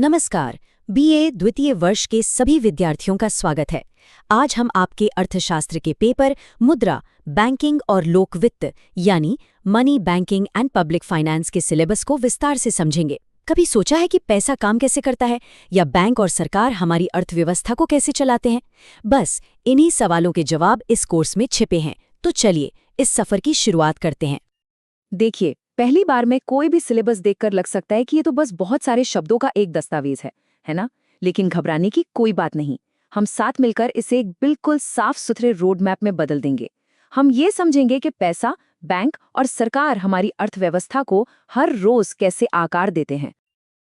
नमस्कार। बीए द्वितीय वर्ष के सभी विद्यार्थियों का स्वागत है। आज हम आपके अर्थशास्त्र के पेपर मुद्रा, बैंकिंग और लोक वित्त यानी money banking and public finance के सिलेबस को विस्तार से समझेंगे। कभी सोचा है कि पैसा काम कैसे करता है या बैंक और सरकार हमारी अर्थव्यवस्था को कैसे चलाते हैं? बस इन्हीं सवालों के जवाब इस कोर्स में छिपे हैं। तो चलिए इस सफर की शुरुआत करते हैं। देखिए, पहली बार में कोई भी सिलेबस देखकर लग सकता है कि ये तो बस बहुत सारे शब्दों का एक दस्तावेज है ना? लेकिन घबराने की कोई बात नहीं। हम साथ मिलकर इसे एक बिल्कुल साफ सुथरे रोड मैप में बदल देंगे। हम ये समझेंगे कि पैसा, बैंक और सरकार हमारी अर्थव्यवस्था को हर रोज कैसे आकार देते हैं।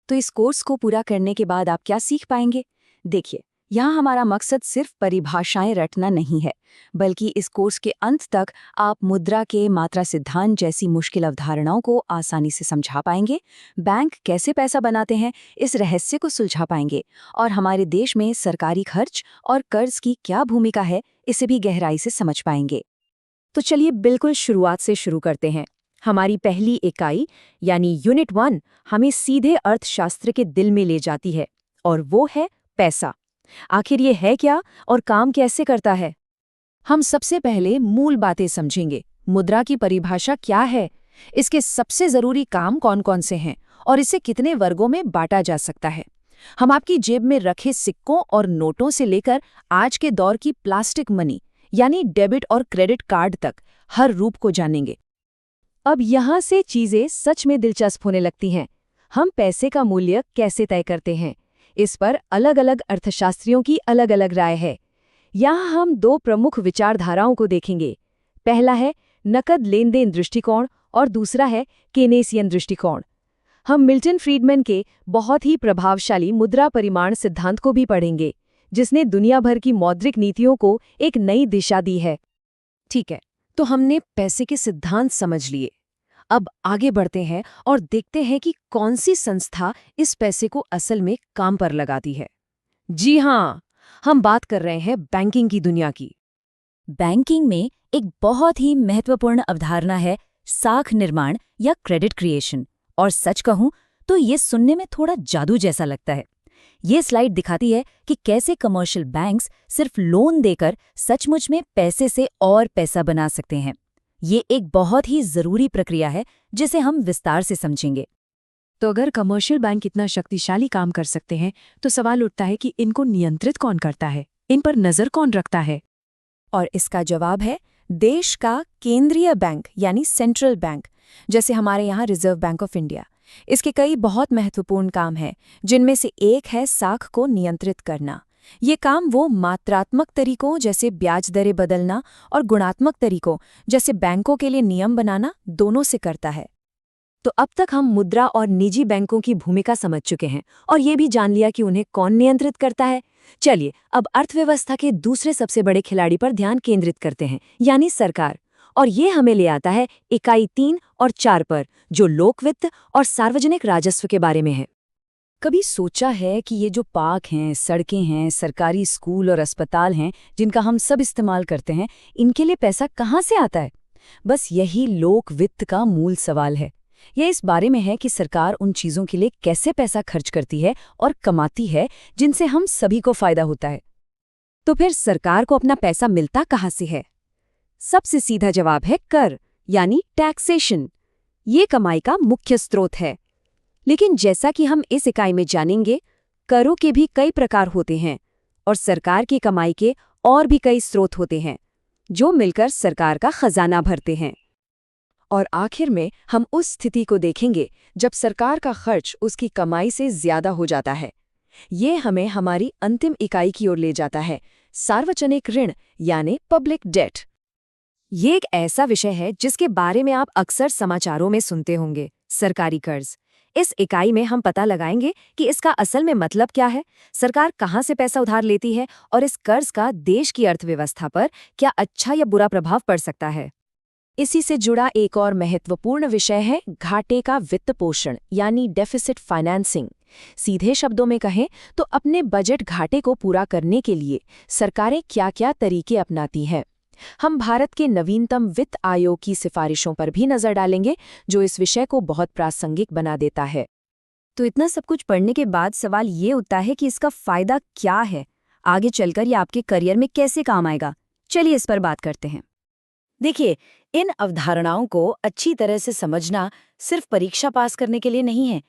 तो इस कोर्स को पूरा करने के बाद आप क्या सीख पाएंगे? देखिए, यहाँ हमारा मकसद सिर्फ परिभाषाएं रटना नहीं है, बल्कि इस कोर्स के अंत तक आप मुद्रा के मात्रा सिद्धांत जैसी मुश्किल अवधारणाओं को आसानी से समझा पाएंगे, बैंक कैसे पैसा बनाते हैं इस रहस्य को सुलझा पाएंगे, और हमारे देश में सरकारी खर्च और कर्ज की क्या भूमिका है इसे भी गहराई से समझ पाएंगे। तो चलिए बिल्कुल शुरुआत से शुरू करते हैं। हमारी पहली इकाई यानी यूनिट 1 हमें सीधे अर्थशास्त्र के दिल में ले जाती है, और वो है पैसा। आखिर ये है क्या और काम कैसे करता है? हम सबसे पहले मूल बातें समझेंगे। मुद्रा की परिभाषा क्या है, इसके सबसे जरूरी काम कौन कौन से हैं और इसे कितने वर्गों में बांटा जा सकता है। हम आपकी जेब में रखे सिक्कों और नोटों से लेकर आज के दौर की प्लास्टिक मनी यानी डेबिट और क्रेडिट कार्ड तक हर रूप को जानेंगे। अब यहाँ से चीजें सच में दिलचस्प होने लगती हैं। हम पैसे का मूल्य कैसे तय करते हैं, इस पर अलग अलग अर्थशास्त्रियों की अलग अलग राय है। यहाँ हम दो प्रमुख विचारधाराओं को देखेंगे। पहला है नकद लेन देन दृष्टिकोण और दूसरा है केनेसियन दृष्टिकोण। हम मिल्टन फ्रीडमैन के बहुत ही प्रभावशाली मुद्रा परिमाण सिद्धांत को भी पढ़ेंगे, जिसने दुनिया भर की मौद्रिक नीतियों को एक नई दिशा दी है। ठीक है, तो हमने पैसे के सिद्धांत समझ लिए। अब आगे बढ़ते हैं और देखते हैं कि कौन सी संस्था इस पैसे को असल में काम पर लगाती है। जी हाँ, हम बात कर रहे हैं बैंकिंग की दुनिया की। बैंकिंग में एक बहुत ही महत्वपूर्ण अवधारणा है साख निर्माण या क्रेडिट क्रिएशन, और सच कहूं तो ये सुनने में थोड़ा जादू जैसा लगता है। ये स्लाइड दिखाती है कि कैसे कमर्शियल बैंक्स सिर्फ लोन देकर सचमुच में पैसे से और पैसा बना सकते हैं। ये एक बहुत ही जरूरी प्रक्रिया है जिसे हम विस्तार से समझेंगे। तो अगर कमर्शियल बैंक इतना शक्तिशाली काम कर सकते हैं, तो सवाल उठता है कि इनको नियंत्रित कौन करता है, इन पर नजर कौन रखता है? और इसका जवाब है देश का केंद्रीय बैंक यानी सेंट्रल बैंक, जैसे हमारे यहाँ रिजर्व बैंक ऑफ इंडिया। इसके कई बहुत महत्वपूर्ण काम हैं, जिनमें से एक है साख को नियंत्रित करना। ये काम वो मात्रात्मक तरीकों जैसे ब्याज दरें बदलना और गुणात्मक तरीकों जैसे बैंकों के लिए नियम बनाना दोनों से करता है। तो अब तक हम मुद्रा और निजी बैंकों की भूमिका समझ चुके हैं और ये भी जान लिया कि उन्हें कौन नियंत्रित करता है। चलिए अब अर्थव्यवस्था के दूसरे सबसे बड़े खिलाड़ी पर ध्यान केंद्रित करते हैं, यानी सरकार। और ये हमें ले आता है इकाई 3 और 4 पर, जो लोक वित्त और सार्वजनिक राजस्व के बारे में है। कभी सोचा है कि ये जो पार्क हैं, सड़कें हैं, सरकारी स्कूल और अस्पताल हैं जिनका हम सब इस्तेमाल करते हैं, इनके लिए पैसा कहाँ से आता है? बस यही लोक वित्त का मूल सवाल है। यह इस बारे में है कि सरकार उन चीज़ों के लिए कैसे पैसा खर्च करती है और कमाती है जिनसे हम सभी को फायदा होता है। तो फिर सरकार को अपना पैसा मिलता कहाँ से है? सबसे सीधा जवाब है कर यानी टैक्सेशन। ये कमाई का मुख्य स्रोत है। लेकिन जैसा कि हम इस इकाई में जानेंगे, करों के भी कई प्रकार होते हैं और सरकार की कमाई के और भी कई स्रोत होते हैं, जो मिलकर सरकार का खजाना भरते हैं। और आखिर में हम उस स्थिति को देखेंगे जब सरकार का खर्च उसकी कमाई से ज्यादा हो जाता है। ये हमें हमारी अंतिम इकाई की ओर ले जाता है, सार्वजनिक ऋण यानी पब्लिक डेट। ये एक ऐसा विषय है जिसके बारे में आप अक्सर समाचारों में सुनते होंगे, सरकारी कर्ज। इस इकाई में हम पता लगाएंगे कि इसका असल में मतलब क्या है, सरकार कहाँ से पैसा उधार लेती है और इस कर्ज का देश की अर्थव्यवस्था पर क्या अच्छा या बुरा प्रभाव पड़ सकता है। इसी से जुड़ा एक और महत्वपूर्ण विषय है घाटे का वित्त पोषण यानी डेफिसिट फाइनेंसिंग। सीधे शब्दों में कहें तो अपने बजट घाटे को पूरा करने के लिए सरकारें क्या-क्या तरीके अपनाती हैं। हम भारत के नवीनतम वित्त आयोग की सिफारिशों पर भी नजर डालेंगे, जो इस विषय को बहुत प्रासंगिक बना देता है। तो इतना सब कुछ पढ़ने के बाद सवाल ये उठता है कि इसका फायदा क्या है, आगे चलकर ये आपके करियर में कैसे काम आएगा। चलिए इस पर बात करते हैं। देखिए, इन अवधारणाओं को अच्छी तरह से समझना सिर्फ परीक्षा पास करने के लिए नहीं है।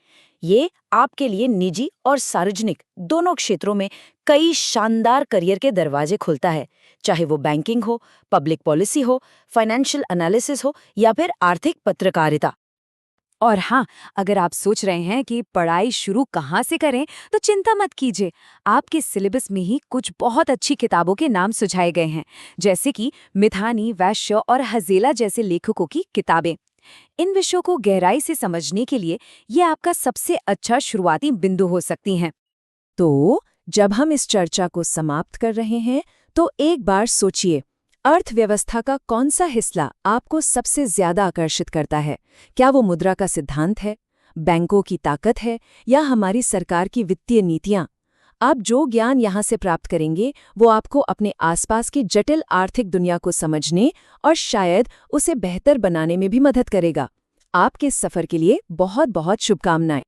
ये आपके लिए निजी और सार्वजनिक दोनों क्षेत्रों में कई शानदार करियर के दरवाजे खोलता है, चाहे वो बैंकिंग हो, पब्लिक पॉलिसी हो, फाइनेंशियल एनालिसिस हो या फिर आर्थिक पत्रकारिता। और हाँ, अगर आप सोच रहे हैं कि पढ़ाई शुरू कहाँ से करें, तो चिंता मत कीजिए। आपके सिलेबस में ही कुछ बहुत अच्छी किताबों के नाम सुझाए गए हैं, जैसे कि मिथानी, वैश्य और हजेला जैसे लेखकों की किताबें। इन विषयों को गहराई से समझने के लिए ये आपका सबसे अच्छा शुरुआती बिंदु हो सकती हैं। तो जब हम इस चर्चा को समाप्त कर रहे हैं, तो एक बार सोचिए, अर्थव्यवस्था का कौन सा हिस्सा आपको सबसे ज्यादा आकर्षित करता है? क्या वो मुद्रा का सिद्धांत है, बैंकों की ताकत है, या हमारी सरकार की वित्तीय नीतियां? आप जो ज्ञान यहाँ से प्राप्त करेंगे वो आपको अपने आसपास की जटिल आर्थिक दुनिया को समझने और शायद उसे बेहतर बनाने में भी मदद करेगा। आपके इस सफर के लिए बहुत बहुत शुभकामनाएं।